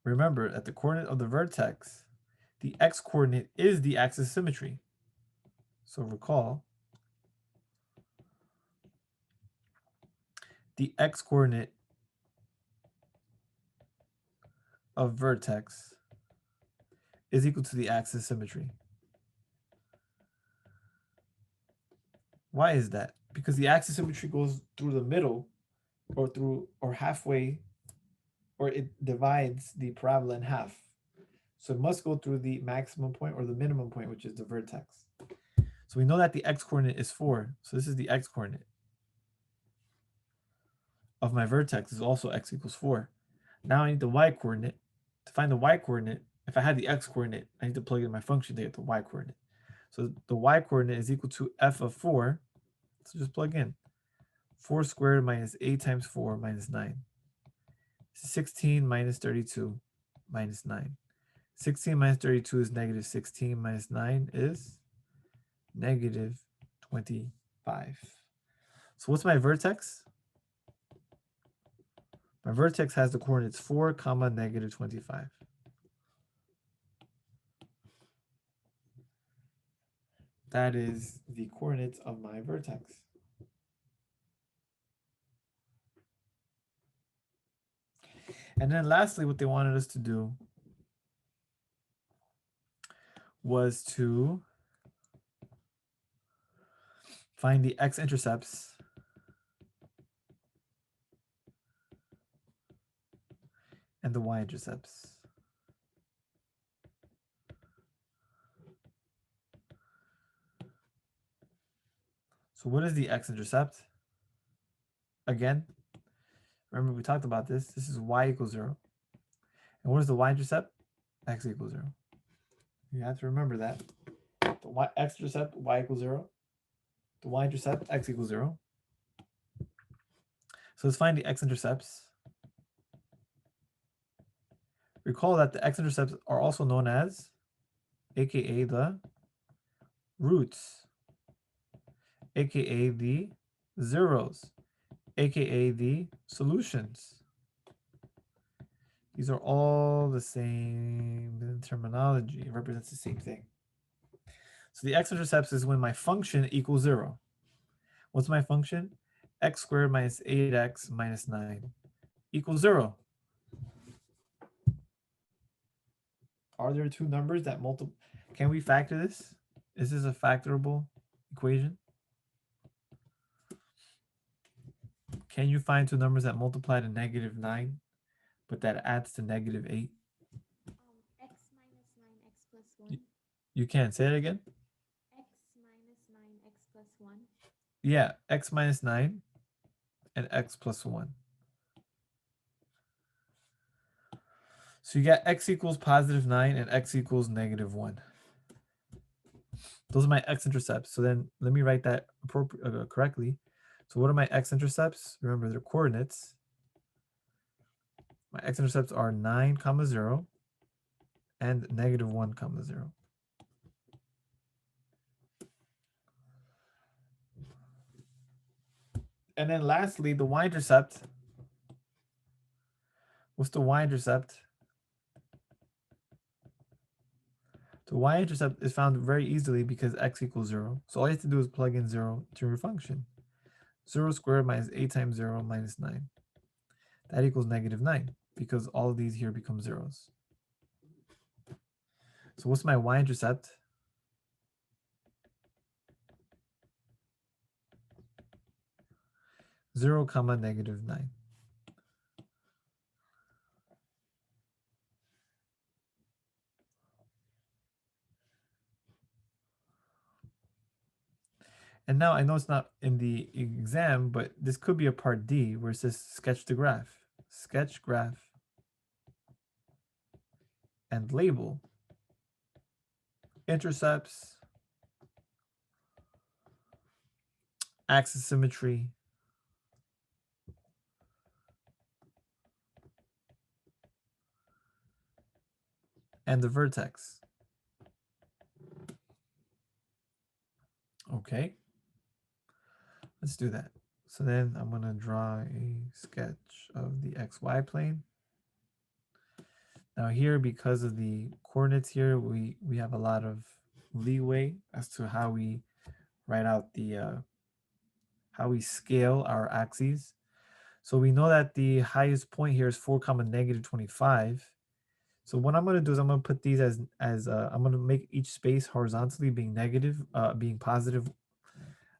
Remember, at the coordinate of the vertex, the x coordinate is the axis of symmetry. So recall, the x coordinate of vertex is equal to the axis of symmetry. Why is that? Because the axis of symmetry goes through the middle or halfway, or it divides the parabola in half. So it must go through the maximum point or the minimum point, which is the vertex. So we know that the x coordinate is 4. So this is the x coordinate of my vertex is also x equals 4. Now I need the y coordinate. To find the y coordinate, if I had the x coordinate, I need to plug in my function to get the y coordinate. So the y coordinate is equal to f of 4. So just plug in 4 squared minus 8 times 4 minus 9. 16 minus 32 minus 9. 16 minus 32 is negative 16 minus 9 is negative 25. So what's my vertex? My vertex has the coordinates 4 comma negative 25. That is the coordinates of my vertex. And then lastly, what they wanted us to do was to find the x-intercepts and the y-intercepts. So what is the x-intercept? Again, remember we talked about this. This is y equals 0. And what is the y-intercept? X equals 0. You have to remember that. The x-intercept, y equals 0. The y-intercept, x equals 0. So let's find the x-intercepts. Recall that the x-intercepts are also known as, aka the roots, aka the zeros, aka the solutions. These are all the same terminology. It represents the same thing. So the x-intercepts is when my function equals 0. What's my function? X squared minus 8x minus 9 equals 0. Are there two numbers that multiply? Can we factor this? Is this a factorable equation? Can you find two numbers that multiply to negative 9, but that adds to negative 8? X minus 9x plus 1. You can. Say it again. X minus 9x plus 1. Yeah, x minus 9 and x plus 1. So you got x equals positive 9 and x equals negative 1. Those are my x-intercepts. So then let me write that correctly. So what are my x-intercepts? Remember, they're coordinates. My x-intercepts are 9 comma 0 and negative 1 comma 0. And then lastly, the y-intercept. What's the y-intercept? The y-intercept is found very easily because x equals 0. So all you have to do is plug in 0 to your function. 0 squared minus 8 times 0 minus 9. That equals negative 9 because all of these here become zeros. So what's my y-intercept? Zero comma negative 9. And now I know it's not in the exam, but this could be a part D where it says sketch the graph. Sketch graph and label intercepts, axis symmetry, and the vertex. Okay, let's do that. So then I'm going to draw a sketch of the xy plane. Now here, because of the coordinates here, we have a lot of leeway as to how we write out the how we scale our axes. So we know that the highest point here is 4 comma negative 25. So what I'm going to do is I'm going to put these as I'm going to make each space horizontally being negative, being positive.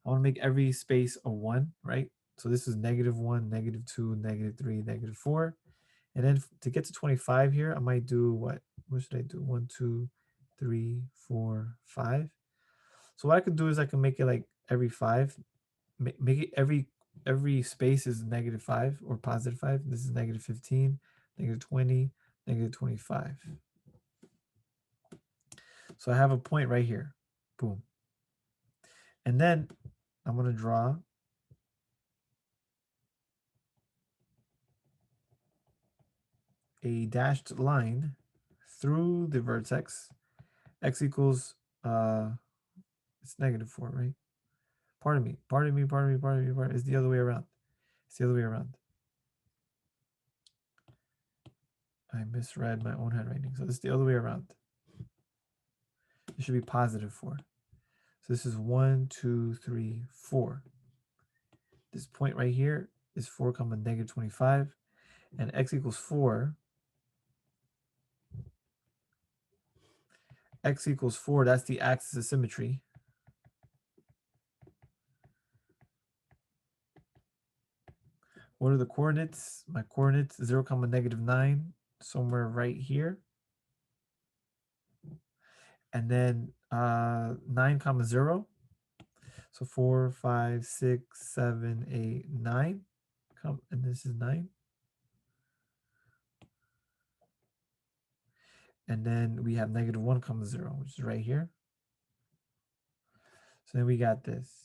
I want to make every space a 1, right? So this is -1, -2, -3, -4. And then to get to 25 here, I might do what? What should I do? 1, 2, 3, 4, 5. So what I could do is I can make it like every 5. Make it every space is -5 or +5. This is -15, -20, -25. So I have a point right here. Boom. And then I'm going to draw a dashed line through the vertex. X equals it's -4, right? Pardon me. It's the other way around. It's the other way around. I misread my own handwriting. So this is the other way around. It should be +4. So this is 1, 2, 3, 4. This point right here is 4 comma -25. And x equals 4. X equals 4. That's the axis of symmetry. What are the coordinates? My coordinates 0 comma -9, somewhere right here. And then 9 comma 0. So 4, 5, 6, 7, 8, 9. And this is 9. And then we have -1 comma 0, which is right here. So then we got this.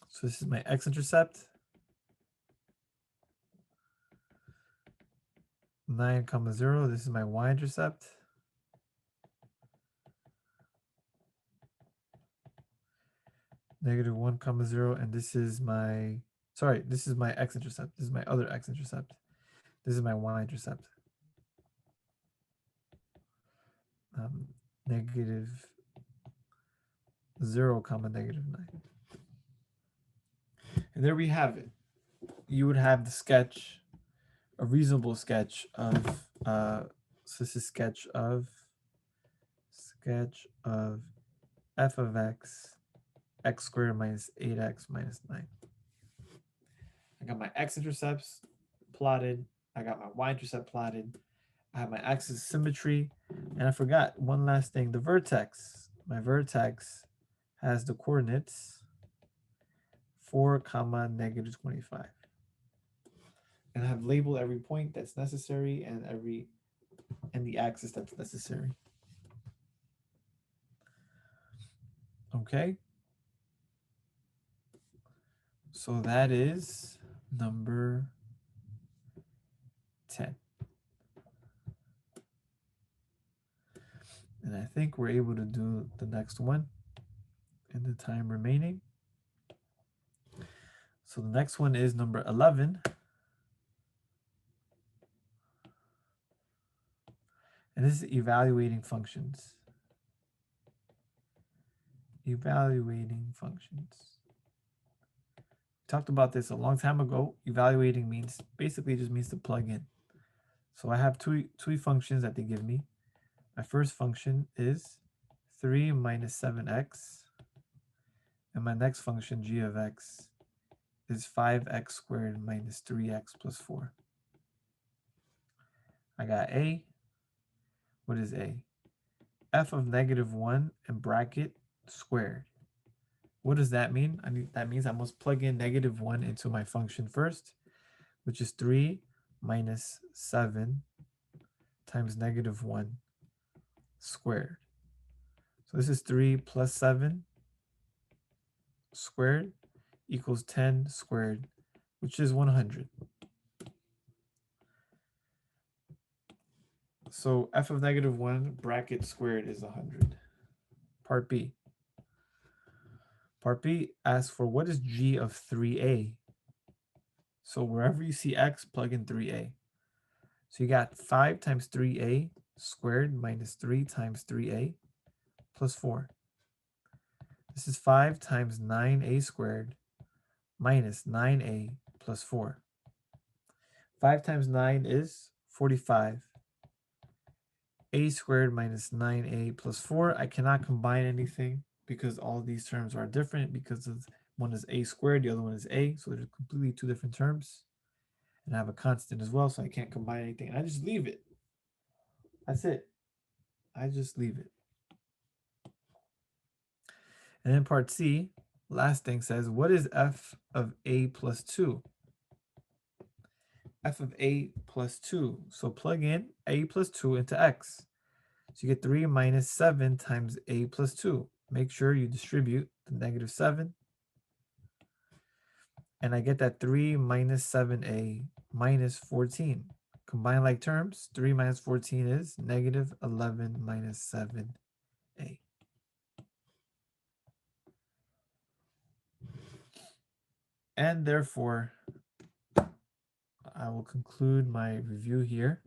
So this is my x-intercept. 9 comma 0. This is my y-intercept. -1 comma 0. And this is my, sorry, this is my x-intercept. This is my other x-intercept. This is my y-intercept. -0 comma -9. And there we have it. You would have the sketch, a reasonable sketch of, so this is sketch of f of x, x squared minus 8x minus 9. I got my x-intercepts plotted. I got my y-intercept plotted. I have my axis symmetry. And I forgot one last thing, the vertex. My vertex has the coordinates 4 comma -25. And I have labeled every point that's necessary and the axis that's necessary. Okay. So that is number 10. And I think we're able to do the next one in the time remaining. So the next one is number 11. And this is evaluating functions. Evaluating functions. We talked about this a long time ago. Evaluating means, basically just means to plug in. So I have two functions that they give me. My first function is 3 minus 7x. And my next function, g of x, is 5x squared minus 3x plus 4. I got a. What is a? F of -1 and bracket squared. What does that mean? That means I must plug in -1 into my function first, which is 3 minus 7 times -1 squared. So this is 3 plus 7 squared equals 10 squared, which is 100. So f of negative 1 bracket squared is 100. Part B. Part B asks for what is g of 3a? So wherever you see x, plug in 3a. So you got 5 times 3a squared minus 3 times 3a plus 4. This is 5 times 9a squared minus 9a plus 4. 5 times 9 is 45. A squared minus 9a plus 4. I cannot combine anything because all these terms are different because of one is a squared, the other one is a. So they're completely two different terms. And I have a constant as well, so I can't combine anything. I just leave it. That's it. I just leave it. And then part C, last thing says, what is f of a plus 2? F of a plus 2. So plug in a plus 2 into x. So you get 3 minus 7 times a plus 2. Make sure you distribute the negative 7. And I get that 3 minus 7a minus 14. Combine like terms, 3 minus 14 is negative 11 minus 7a. And therefore, I will conclude my review here.